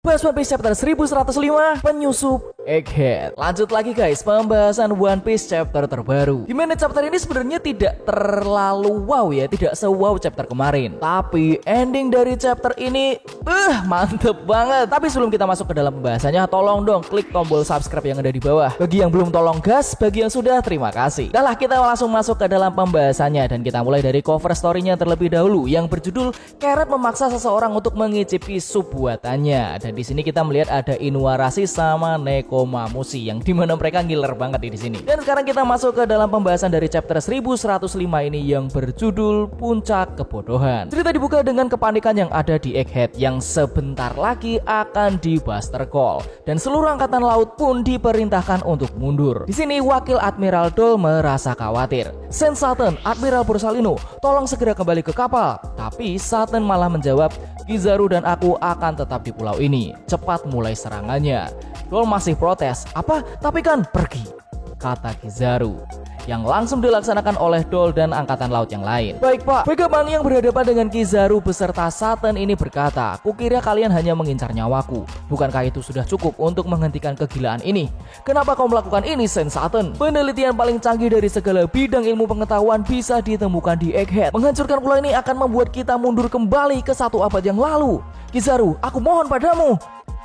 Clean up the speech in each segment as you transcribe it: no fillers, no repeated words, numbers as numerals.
Bahas One Piece chapter 1105, penyusup Egghead. Lanjut lagi guys, pembahasan One Piece chapter terbaru. Dimana chapter ini sebenarnya tidak terlalu wow ya, tidak se-wow chapter kemarin. Tapi ending dari chapter ini mantep banget. Tapi sebelum kita masuk ke dalam pembahasannya, tolong dong klik tombol subscribe yang ada di bawah. Bagi yang belum, tolong gas. Bagi yang sudah, terima kasih. Dah lah, kita langsung masuk ke dalam pembahasannya. Dan kita mulai dari cover story-nya terlebih dahulu, yang berjudul Carrot memaksa seseorang untuk mengicipi sup buatannya. Dan di sini kita melihat ada Inuarashi sama Nekomamushi, yang dimana mereka ngiler banget di sini. Dan sekarang kita masuk ke dalam pembahasan dari chapter 1105 ini yang berjudul Puncak Kebodohan. Cerita dibuka dengan kepanikan yang ada di Egghead yang sebentar lagi akan di Buster Call, dan seluruh angkatan laut pun diperintahkan untuk mundur. Di sini wakil Admiral Dole merasa khawatir. Sen Saturn, Admiral Borsalino, tolong segera kembali ke kapal. Tapi Saturn malah menjawab, Kizaru dan aku akan tetap di pulau ini. Cepat mulai serangannya. Dole masih protes. Apa? Tapi kan pergi, kata Kizaru, yang langsung dilaksanakan oleh Dole dan angkatan laut yang lain. Baik pak. Vegapunk yang berhadapan dengan Kizaru beserta Saturn ini berkata, kukira kalian hanya mengincar nyawaku. Bukankah itu sudah cukup untuk menghentikan kegilaan ini? Kenapa kau melakukan ini, Sen Saturn? Penelitian paling canggih dari segala bidang ilmu pengetahuan bisa ditemukan di Egghead. Menghancurkan pulau ini akan membuat kita mundur kembali ke 1 abad yang lalu. Kizaru, aku mohon padamu.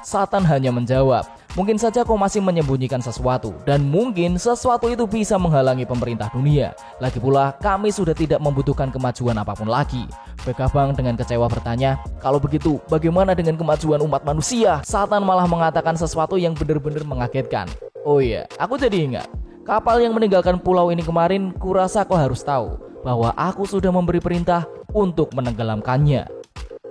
Saturn hanya menjawab, mungkin saja kau masih menyembunyikan sesuatu, dan mungkin sesuatu itu bisa menghalangi pemerintah dunia. Lagi pula, kami sudah tidak membutuhkan kemajuan apapun lagi. Vegapunk dengan kecewa bertanya, kalau begitu, bagaimana dengan kemajuan umat manusia? Saturn malah mengatakan sesuatu yang benar-benar mengagetkan. Oh iya, aku jadi ingat. Kapal yang meninggalkan pulau ini kemarin, kurasa kau harus tahu bahwa aku sudah memberi perintah untuk menenggelamkannya.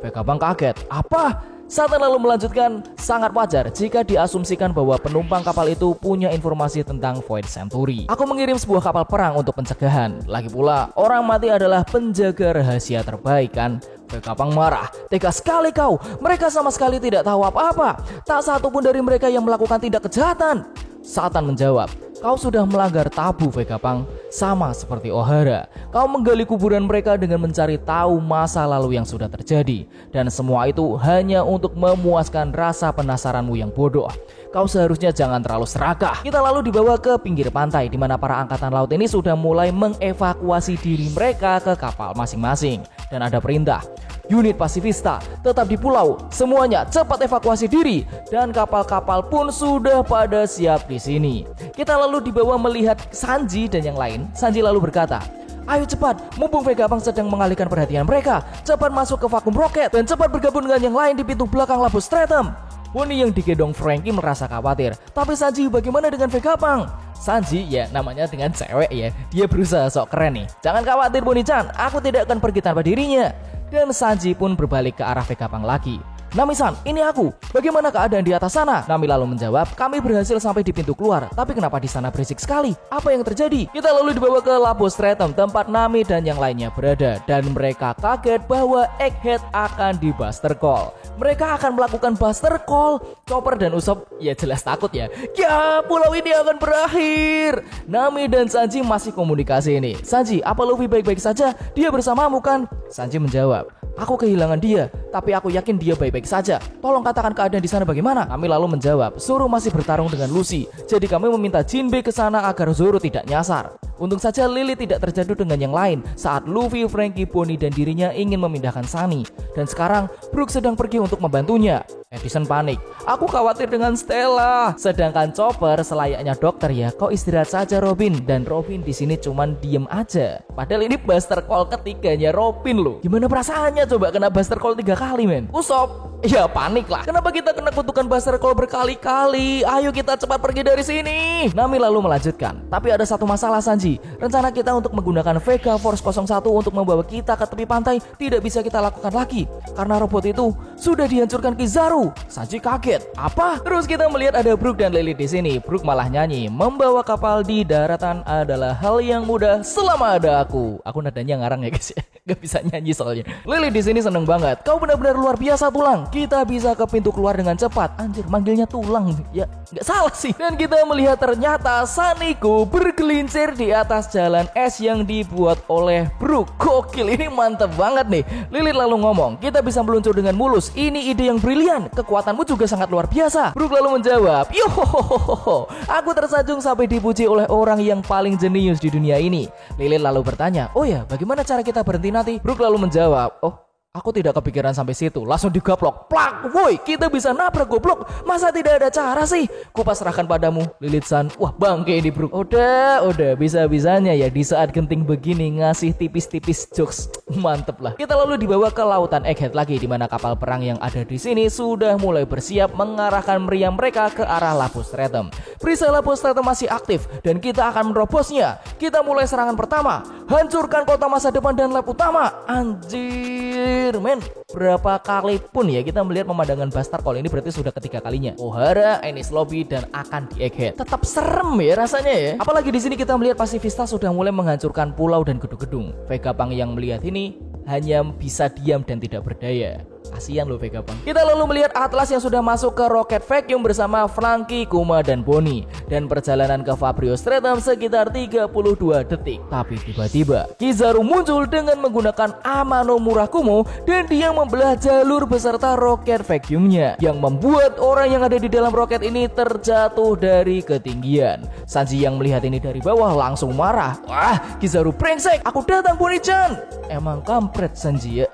Vegapunk kaget. Apa? Saturn lalu melanjutkan, sangat wajar jika diasumsikan bahwa penumpang kapal itu punya informasi tentang Void Century. Aku mengirim sebuah kapal perang untuk pencegahan. Lagi pula, orang mati adalah penjaga rahasia terbaik kan? Vegapunk marah. Tega sekali kau. Mereka sama sekali tidak tahu apa-apa. Tak satu pun dari mereka yang melakukan tindak kejahatan. Saturn menjawab, kau sudah melanggar tabu Vegapunk, sama seperti Ohara. Kau menggali kuburan mereka dengan mencari tahu masa lalu yang sudah terjadi, dan semua itu hanya untuk memuaskan rasa penasaranmu yang bodoh. Kau seharusnya jangan terlalu serakah. Kita lalu dibawa ke pinggir pantai, di mana para angkatan laut ini sudah mulai mengevakuasi diri mereka ke kapal masing-masing. Dan ada perintah, unit pasifista tetap di pulau, semuanya cepat evakuasi diri, dan kapal-kapal pun sudah pada siap di sini. Kita lalu dibawa melihat Sanji dan yang lain. Sanji lalu berkata, ayo cepat, mumpung Vegapunk sedang mengalihkan perhatian mereka, cepat masuk ke vakum roket dan cepat bergabung dengan yang lain di pintu belakang Labus Stratum. Bonnie yang digendong Franky merasa khawatir. Tapi Sanji, bagaimana dengan Vegapunk? Sanji, ya namanya dengan cewek ya, dia berusaha sok keren nih. Jangan khawatir Bonnie-chan, aku tidak akan pergi tanpa dirinya. Dan Sanji pun berbalik ke arah Vegapunk lagi. Nami-san, ini aku. Bagaimana keadaan di atas sana? Nami lalu menjawab, kami berhasil sampai di pintu keluar. Tapi kenapa di sana berisik sekali? Apa yang terjadi? Kita lalu dibawa ke Labus Stratum, tempat Nami dan yang lainnya berada. Dan mereka kaget bahwa Egghead akan di Buster Call. Mereka akan melakukan Buster Call. Chopper dan Usopp ya jelas takut ya. Ya, pulau ini akan berakhir. Nami dan Sanji masih komunikasi ini. Sanji, apa Luffy baik-baik saja? Dia bersamamu kan? Sanji menjawab, aku kehilangan dia, tapi aku yakin dia baik-baik saja. Tolong katakan keadaan di sana bagaimana? Kami lalu menjawab, Zoro masih bertarung dengan Lucy. Jadi kami meminta Jinbe ke sana agar Zoro tidak nyasar. Untung saja Lily tidak terjatuh dengan yang lain saat Luffy, Franky, Bonnie dan dirinya ingin memindahkan Sunny. Dan sekarang Brook sedang pergi untuk membantunya. Edison panik. Aku khawatir dengan Stella. Sedangkan Chopper selayaknya dokter ya, kau istirahat saja Robin. Dan Robin di sini cuman diem aja. Padahal ini Buster Call ketiganya Robin loh. Gimana perasaannya coba kena Buster Call 3 kali men? Usopp, ya panik lah. Kenapa kita kena kutukan Buster Call berkali-kali? Ayo kita cepat pergi dari sini. Nami lalu melanjutkan. Tapi ada satu masalah Sanji. Rencana kita untuk menggunakan Vega Force 01 untuk membawa kita ke tepi pantai tidak bisa kita lakukan lagi. Karena robot itu sudah dihancurkan Kizaru. Sanji kaget. Apa? Terus kita melihat ada Brook dan Lily di sini. Brook malah nyanyi, membawa kapal di daratan adalah hal yang mudah selama ada aku. Aku nadanya ngarang ya guys ya. Gak bisa nyanyi soalnya. Lily di sini seneng banget. Kau benar-benar luar biasa Tulang. Kita bisa ke pintu keluar dengan cepat. Anjir, manggilnya Tulang. Ya, gak salah sih. Dan kita melihat ternyata Saniko bergelincir di atas jalan es yang dibuat oleh Brook. Gokil, ini mantep banget nih. Lily lalu ngomong, kita bisa meluncur dengan mulus. Ini ide yang brilian. kekuatanmu juga sangat luar biasa. Brook lalu menjawab, yohohoho, aku tersanjung sampai dipuji oleh orang yang paling jenius di dunia ini. Lilith lalu bertanya, oh ya, bagaimana cara kita berhenti nanti? Brook lalu menjawab, oh, aku tidak kepikiran sampai situ. Langsung digaplok. Plak. Woi, kita bisa nabrak goblok. Masa tidak ada cara sih? Kupasrahkan padamu, Lilith-san. Wah, bangke ini, Brook. Udah. Bisa-bisanya ya di saat genting begini ngasih tipis-tipis jokes. Mantep lah. Kita lalu dibawa ke lautan Egghead lagi, di mana kapal perang yang ada di sini sudah mulai bersiap mengarahkan meriam mereka ke arah Lapus Stratum. Perisai Lapus Stratum masih aktif dan kita akan menerobosnya. Kita mulai serangan pertama. Hancurkan kota masa depan dan lab utama. Anjir. Men, berapa kali pun ya kita melihat pemandangan Bastard Call ini berarti sudah ketiga kalinya. Ohara, Enies Lobby dan akan di Egghead. Tetap serem ya rasanya ya. Apalagi di sini kita melihat Pacifista sudah mulai menghancurkan pulau dan gedung-gedung. Vegapunk yang melihat ini hanya bisa diam dan tidak berdaya. Kasian loh Vegapunk. Kita lalu melihat Atlas yang sudah masuk ke Rocket Vacuum bersama Franky, Kuma, dan Bonnie. Dan perjalanan ke Fabrio Stratum sekitar 32 detik. Tapi tiba-tiba Kizaru muncul dengan menggunakan Amano Murakumo dan dia membelah jalur beserta Rocket Vacuumnya, yang membuat orang yang ada di dalam roket ini terjatuh dari ketinggian. Sanji yang melihat ini dari bawah langsung marah. Wah, Kizaru brengsek, aku datang Bonnie-chan. Emang kampret Sanji ya.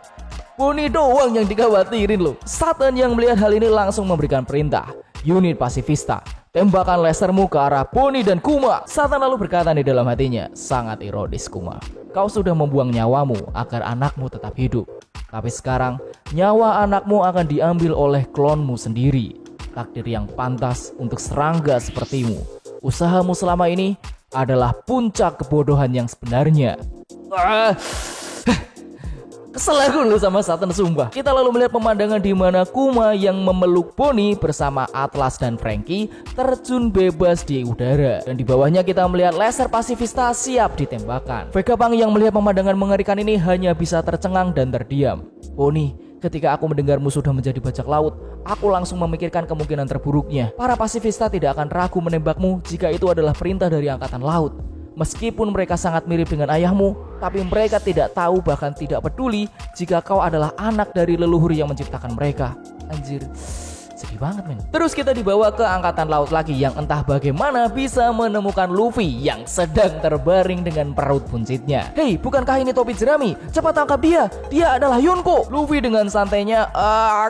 Bonnie doang yang dikhawatirin loh. Satan yang melihat hal ini langsung memberikan perintah. Unit Pacifista, tembakan lasermu ke arah Bonnie dan Kuma. Satan lalu berkata di dalam hatinya, sangat ironis Kuma. Kau sudah membuang nyawamu agar anakmu tetap hidup. Tapi sekarang nyawa anakmu akan diambil oleh klonmu sendiri. Takdir yang pantas untuk serangga sepertimu. Usahamu selama ini adalah puncak kebodohan yang sebenarnya. Kesel aku loh sama Satan sumpah. Kita lalu melihat pemandangan di mana Kuma yang memeluk Bonnie bersama Atlas dan Franky terjun bebas di udara. Dan di bawahnya kita melihat laser Pacifista siap ditembakkan. Vegapunk yang melihat pemandangan mengerikan ini hanya bisa tercengang dan terdiam. Bonnie, ketika aku mendengarmu sudah menjadi bajak laut, aku langsung memikirkan kemungkinan terburuknya. Para Pacifista tidak akan ragu menembakmu jika itu adalah perintah dari angkatan laut. Meskipun mereka sangat mirip dengan ayahmu, tapi mereka tidak tahu bahkan tidak peduli jika kau adalah anak dari leluhur yang menciptakan mereka. Anjir, sedih banget men. Terus kita dibawa ke angkatan laut lagi yang entah bagaimana bisa menemukan Luffy yang sedang terbaring dengan perut buncitnya. Hei, bukankah ini topi jerami? Cepat tangkap dia. Dia adalah Yonko. Luffy dengan santainya,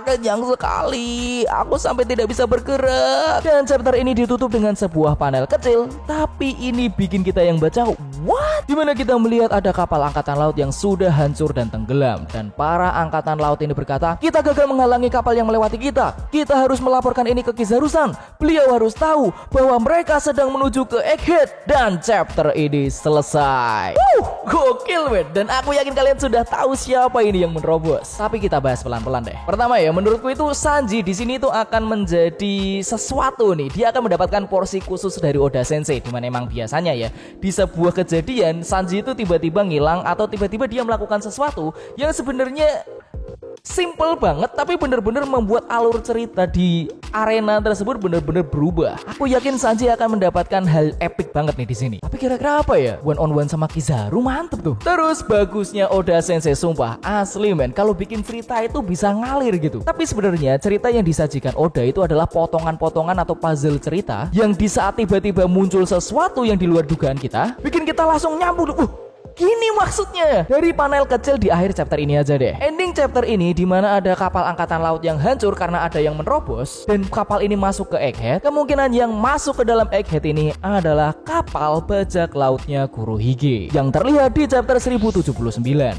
kenyang sekali. Aku sampai tidak bisa bergerak. Dan chapter ini ditutup dengan sebuah panel kecil, tapi ini bikin kita yang baca, what? Dimana kita melihat ada kapal angkatan laut yang sudah hancur dan tenggelam. Dan para angkatan laut ini berkata, kita gagal menghalangi kapal yang melewati kita. Kita harus melaporkan ini ke Kizaru-san. Beliau harus tahu bahwa mereka sedang menuju ke Egghead. Dan chapter ini selesai. Gokil men. Dan aku yakin kalian sudah tahu siapa ini yang menerobos. Tapi kita bahas pelan-pelan deh. Pertama ya, menurutku itu Sanji di sini itu akan menjadi sesuatu nih. Dia akan mendapatkan porsi khusus dari Oda Sensei. Dimana emang biasanya ya, di sebuah kejadian Sanji itu tiba-tiba ngilang atau tiba-tiba dia melakukan sesuatu yang sebenarnya simple banget, tapi bener-bener membuat alur cerita di arena tersebut bener-bener berubah. Aku yakin Sanji akan mendapatkan hal epic banget nih di sini. Tapi kira-kira apa ya? One on one sama Kizaru mantep tuh. Terus bagusnya Oda Sensei sumpah asli men, kalau bikin cerita itu bisa ngalir gitu. Tapi sebenarnya cerita yang disajikan Oda itu adalah potongan-potongan atau puzzle cerita yang di saat tiba-tiba muncul sesuatu yang di luar dugaan kita, bikin kita langsung nyambung. Gini maksudnya. Dari panel kecil di akhir chapter ini aja deh. Ending chapter ini dimana ada kapal angkatan laut yang hancur karena ada yang menerobos, dan kapal ini masuk ke Egghead. Kemungkinan yang masuk ke dalam Egghead ini adalah kapal bajak lautnya Kurohige yang terlihat di chapter 1079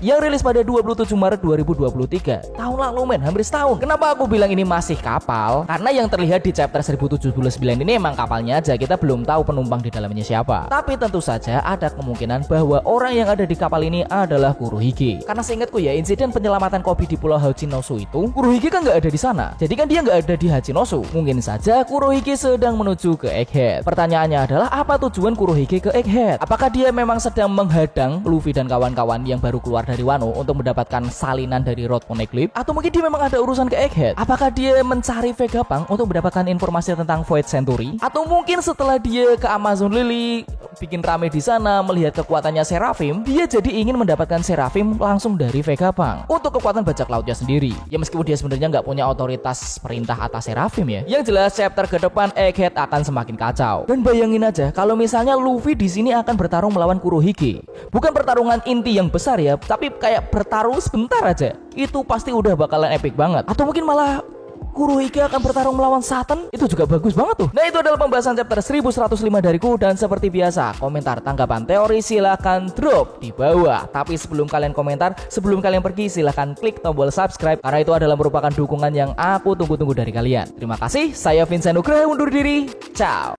yang rilis pada 27 Maret 2023. Tahun lalu men, hampir setahun. Kenapa aku bilang ini masih kapal? Karena yang terlihat di chapter 1079 ini emang kapalnya aja. Kita belum tahu penumpang di dalamnya siapa. Tapi tentu saja ada kemungkinan bahwa orang yang ada di kapal ini adalah Kurohige. Karena seingatku ya, insiden penyelamatan Koby di Pulau Hachinosu itu, Kurohige kan nggak ada di sana. Jadi kan dia nggak ada di Hachinosu. Mungkin saja Kurohige sedang menuju ke Egghead. Pertanyaannya adalah apa tujuan Kurohige ke Egghead? Apakah dia memang sedang menghadang Luffy dan kawan-kawan yang baru keluar dari Wano untuk mendapatkan salinan dari Road Poneglyph? Atau mungkin dia memang ada urusan ke Egghead? Apakah dia mencari Vegapunk untuk mendapatkan informasi tentang Void Century? Atau mungkin setelah dia ke Amazon Lily bikin rame di sana melihat kekuatannya Seraphim, Seraphim, dia jadi ingin mendapatkan Seraphim langsung dari Vegapunk untuk kekuatan bajak lautnya sendiri. Ya meskipun dia sebenarnya nggak punya otoritas perintah atas Seraphim ya. Yang jelas chapter ke depan Egghead akan semakin kacau. Dan bayangin aja kalau misalnya Luffy di sini akan bertarung melawan Kurohige. Bukan pertarungan inti yang besar ya, tapi kayak bertarung sebentar aja. Itu pasti udah bakalan epic banget. Atau mungkin malah Kurohige akan bertarung melawan Satan. Itu juga bagus banget tuh. Nah itu adalah pembahasan chapter 1105 dariku. Dan seperti biasa, komentar, tanggapan, teori silahkan drop di bawah. Tapi sebelum kalian komentar, sebelum kalian pergi, silahkan klik tombol subscribe, karena itu adalah merupakan dukungan yang aku tunggu-tunggu dari kalian. Terima kasih, saya Vincent Nugraha undur diri. Ciao.